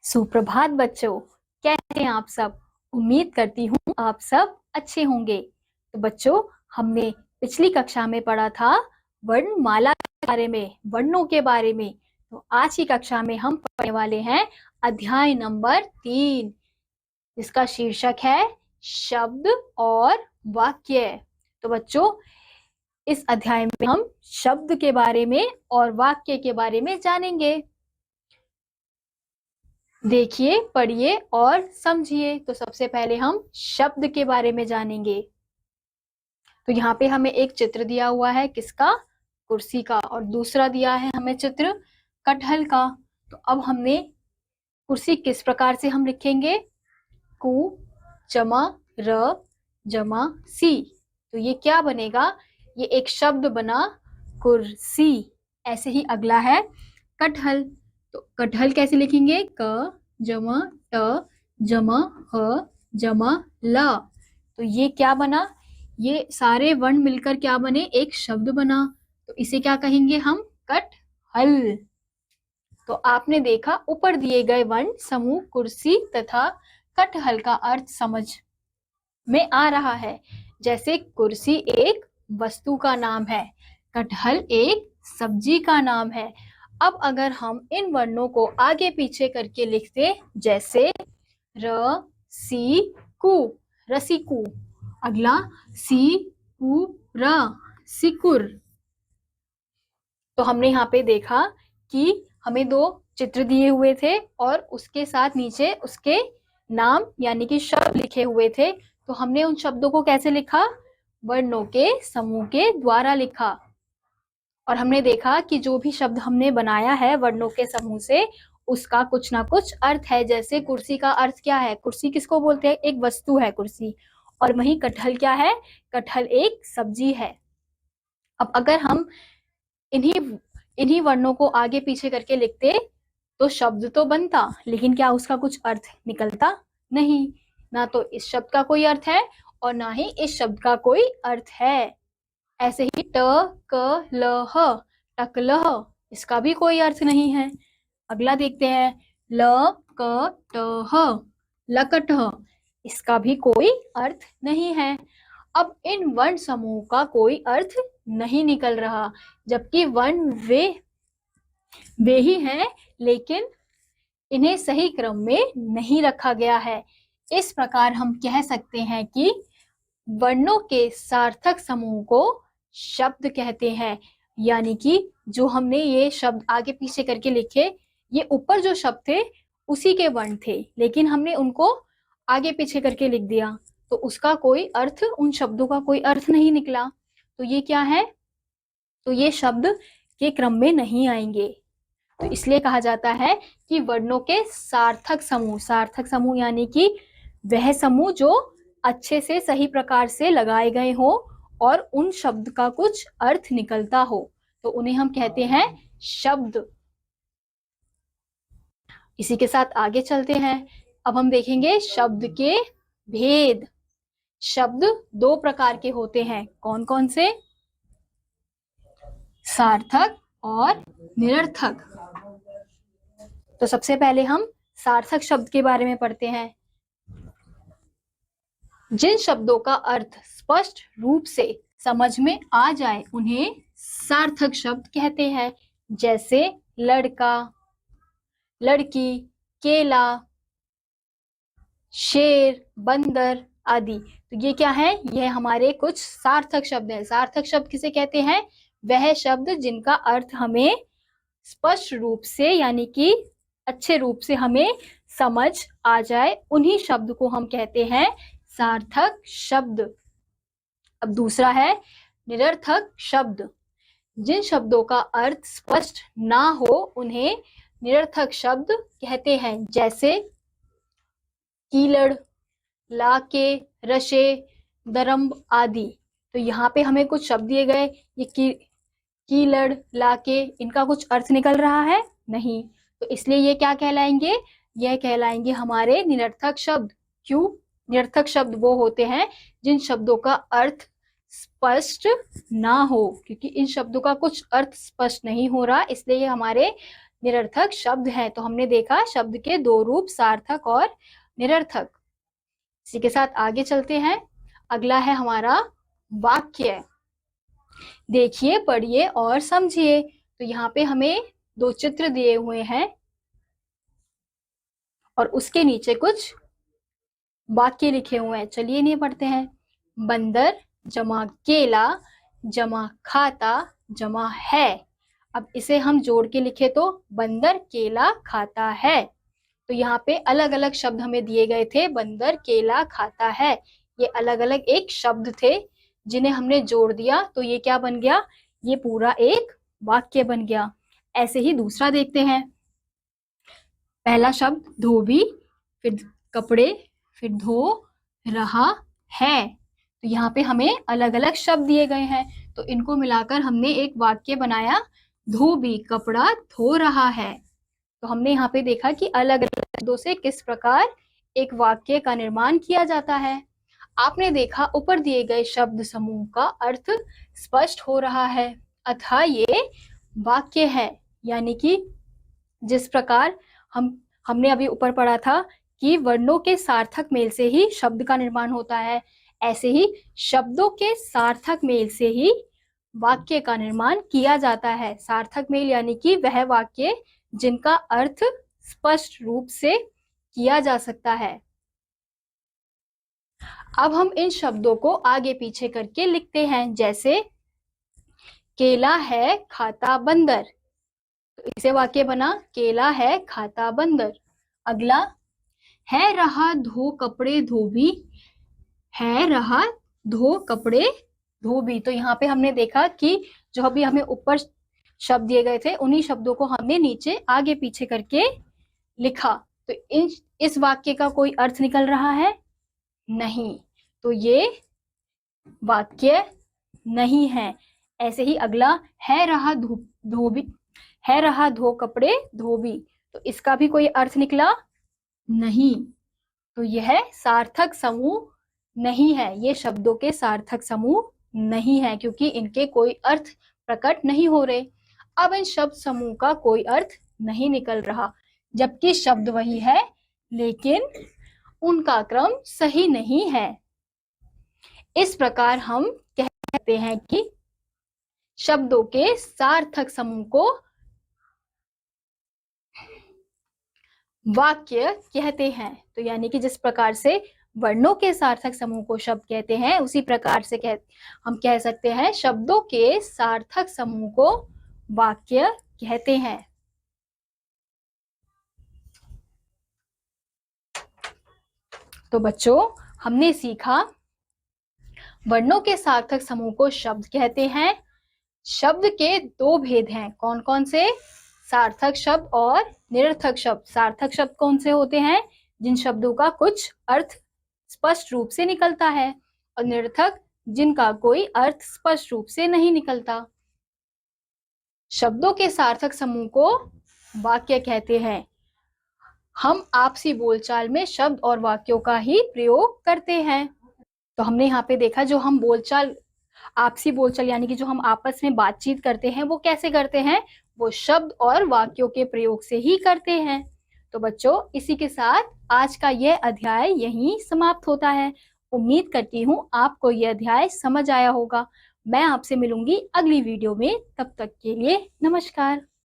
सुप्रभात बच्चों, कैसे हैं आप सब। उम्मीद करती हूँ आप सब अच्छे होंगे। तो बच्चों, हमने पिछली कक्षा में पढ़ा था वर्णमाला के बारे में, वर्णों के बारे में। तो आज की कक्षा में हम पढ़ने वाले हैं अध्याय नंबर 3, जिसका शीर्षक है शब्द और वाक्य। तो बच्चों, इस अध्याय में हम शब्द के बारे में और वाक्य के बारे में जानेंगे। देखिए, पढ़िए और समझिए। तो सबसे पहले हम शब्द के बारे में जानेंगे। तो यहाँ पे हमें एक चित्र दिया हुआ है, किसका? कुर्सी का। और दूसरा दिया है हमें चित्र कटहल का। तो अब हमने कुर्सी किस प्रकार से हम लिखेंगे? कु जमा र जमा सी। तो ये क्या बनेगा? ये एक शब्द बना, कुर्सी। ऐसे ही अगला है कटहल। तो कटहल कैसे लिखेंगे? क जमा ट जमा ह जमा ल। तो ये क्या बना? ये सारे वर्ण मिलकर क्या बने? एक शब्द बना। तो इसे क्या कहेंगे हम? कटहल। तो आपने देखा, ऊपर दिए गए वर्ण समूह कुर्सी तथा कटहल का अर्थ समझ में आ रहा है। जैसे कुर्सी एक वस्तु का नाम है, कटहल एक सब्जी का नाम है। अब अगर हम इन वर्णों को आगे पीछे करके लिखते, जैसे र सी कु, रसिकु। अगला सी कु र, सिकुर। तो हमने यहाँ पे देखा कि हमें दो चित्र दिए हुए थे और उसके साथ नीचे उसके नाम यानी कि शब्द लिखे हुए थे। तो हमने उन शब्दों को कैसे लिखा? वर्णों के समूह के द्वारा लिखा। और हमने देखा कि जो भी शब्द हमने बनाया है वर्णों के समूह से, उसका कुछ ना कुछ अर्थ है। जैसे कुर्सी का अर्थ क्या है? कुर्सी किसको बोलते हैं? एक वस्तु है कुर्सी। और वहीं कटहल क्या है? कटहल एक सब्जी है। अब अगर हम इन्हीं वर्णों को आगे पीछे करके लिखते तो शब्द तो बनता, लेकिन क्या उसका कुछ अर्थ निकलता? नहीं। ना तो इस शब्द का कोई अर्थ है और ना ही इस शब्द का कोई अर्थ है। ऐसे ही ट क ल ह, टकलह, इसका भी कोई अर्थ नहीं है। अगला देखते हैं, ल क ट ह, लकटह, इसका भी कोई अर्थ नहीं है। अब इन वर्ण समूह का कोई अर्थ नहीं निकल रहा, जबकि वर्ण वे ही हैं, लेकिन इन्हें सही क्रम में नहीं रखा गया है। इस प्रकार हम कह सकते हैं कि वर्णों के सार्थक समूह को शब्द कहते हैं। यानी कि जो हमने ये शब्द आगे पीछे करके लिखे, ये ऊपर जो शब्द थे उसी के वर्ण थे, लेकिन हमने उनको आगे पीछे करके लिख दिया, तो उसका कोई अर्थ, उन शब्दों का कोई अर्थ नहीं निकला। तो ये क्या है? तो ये शब्द के क्रम में नहीं आएंगे। तो इसलिए कहा जाता है कि वर्णों के सार्थक समूह, सार्थक समूह यानी कि वह समूह जो अच्छे से सही प्रकार से लगाए गए हो और उन शब्द का कुछ अर्थ निकलता हो, तो उन्हें हम कहते हैं शब्द। इसी के साथ आगे चलते हैं। अब हम देखेंगे शब्द के भेद। शब्द दो प्रकार के होते हैं। कौन कौन से? सार्थक और निरर्थक। तो सबसे पहले हम सार्थक शब्द के बारे में पढ़ते हैं। जिन शब्दों का अर्थ स्पष्ट रूप से समझ में आ जाए उन्हें सार्थक शब्द कहते हैं। जैसे लड़का, लड़की, केला, शेर, बंदर आदि। तो ये क्या है? यह हमारे कुछ सार्थक शब्द हैं। सार्थक शब्द किसे कहते हैं? वह शब्द जिनका अर्थ हमें स्पष्ट रूप से यानी कि अच्छे रूप से हमें समझ आ जाए, उन्हीं शब्द को हम कहते हैं सार्थक शब्द। अब दूसरा है निरर्थक शब्द। जिन शब्दों का अर्थ स्पष्ट ना हो उन्हें निरर्थक शब्द कहते हैं। जैसे कीलड़, लाके, रशे, दरम्ब आदि। तो यहाँ पे हमें कुछ शब्द दिए गए, ये कीलड़, लाके, इनका कुछ अर्थ निकल रहा है? नहीं। तो इसलिए ये क्या कहलाएंगे? यह कहलाएंगे हमारे निरर्थक शब्द। क्यों? निरर्थक शब्द वो होते हैं जिन शब्दों का अर्थ स्पष्ट ना हो, क्योंकि इन शब्दों का कुछ अर्थ स्पष्ट नहीं हो रहा, इसलिए ये हमारे निरर्थक शब्द हैं। तो हमने देखा शब्द के दो रूप, सार्थक और निरर्थक। इसी के साथ आगे चलते हैं। अगला है हमारा वाक्य। देखिए, पढ़िए और समझिए। तो यहाँ पे हमें दो चित्र दिए हुए हैं और उसके नीचे कुछ वाक्य लिखे हुए हैं। चलिए इन्हें पढ़ते हैं। बंदर जमा केला जमा खाता जमा है। अब इसे हम जोड़ के लिखे तो बंदर केला खाता है। तो यहाँ पे अलग अलग शब्द हमें दिए गए थे। बंदर केला खाता है, ये अलग अलग एक शब्द थे जिन्हें हमने जोड़ दिया तो ये क्या बन गया, ये पूरा एक वाक्य बन गया। ऐसे ही दूसरा देखते हैं। पहला शब्द धोबी, फिर कपड़े, फिर धो रहा है। तो यहाँ पे हमें अलग अलग शब्द दिए गए हैं, तो इनको मिलाकर हमने एक वाक्य बनाया, धोबी कपड़ा धो रहा है। तो हमने यहाँ पे देखा कि अलग अलग शब्दों से किस प्रकार एक वाक्य का निर्माण किया जाता है। आपने देखा ऊपर दिए गए शब्द समूह का अर्थ स्पष्ट हो रहा है, अतः ये वाक्य है। यानी कि जिस प्रकार हमने अभी ऊपर पढ़ा था कि वर्णों के सार्थक मेल से ही शब्द का निर्माण होता है, ऐसे ही शब्दों के सार्थक मेल से ही वाक्य का निर्माण किया जाता है। सार्थक मेल यानी कि वह वाक्य जिनका अर्थ स्पष्ट रूप से किया जा सकता है। अब हम इन शब्दों को आगे पीछे करके लिखते हैं। जैसे केला है खाता बंदर, तो इसे वाक्य बना केला है खाता बंदर। अगला है रहा धो कपड़े धोबी, है रहा धो कपड़े धोबी। तो यहाँ पे हमने देखा कि जो अभी हमें ऊपर शब्द दिए गए थे उन्हीं शब्दों को हमने नीचे आगे पीछे करके लिखा। तो इस वाक्य का कोई अर्थ निकल रहा है? नहीं, तो ये वाक्य नहीं है। ऐसे ही अगला है रहा धोबी, है रहा धो कपड़े धोबी, तो इसका भी कोई अर्थ निकला नहीं। तो यह सार्थक समूह नहीं है, ये शब्दों के सार्थक समूह नहीं है क्योंकि इनके कोई अर्थ प्रकट नहीं हो रहे। अब इन शब्द समूह का कोई अर्थ नहीं निकल रहा, जबकि शब्द वही है लेकिन उनका क्रम सही नहीं है। इस प्रकार हम कहते हैं कि शब्दों के सार्थक समूह को वाक्य कहते हैं। तो यानी कि जिस प्रकार से वर्णों के सार्थक समूह को शब्द कहते हैं, उसी प्रकार से हम कह सकते हैं शब्दों के सार्थक समूह को वाक्य कहते हैं। तो बच्चों, हमने सीखा वर्णों के सार्थक समूह को शब्द कहते हैं। शब्द के दो भेद हैं, कौन कौन से? सार्थक शब्द और निरर्थक शब्द। सार्थक शब्द कौन से होते हैं? जिन शब्दों का कुछ अर्थ स्पष्ट रूप से निकलता है, और निरर्थक जिनका कोई अर्थ स्पष्ट रूप से नहीं निकलता। शब्दों के सार्थक समूह को वाक्य कहते हैं। हम आपसी बोलचाल में शब्द और वाक्यों का ही प्रयोग करते हैं। तो हमने यहाँ पे देखा जो हम बोलचाल, आपसी बोलचाल यानी कि जो हम आपस में बातचीत करते हैं वो कैसे करते हैं? वो शब्द और वाक्यों के प्रयोग से ही करते हैं। तो बच्चों, इसी के साथ आज का यह अध्याय यहीं समाप्त होता है। उम्मीद करती हूँ आपको यह अध्याय समझ आया होगा। मैं आपसे मिलूंगी अगली वीडियो में, तब तक के लिए नमस्कार।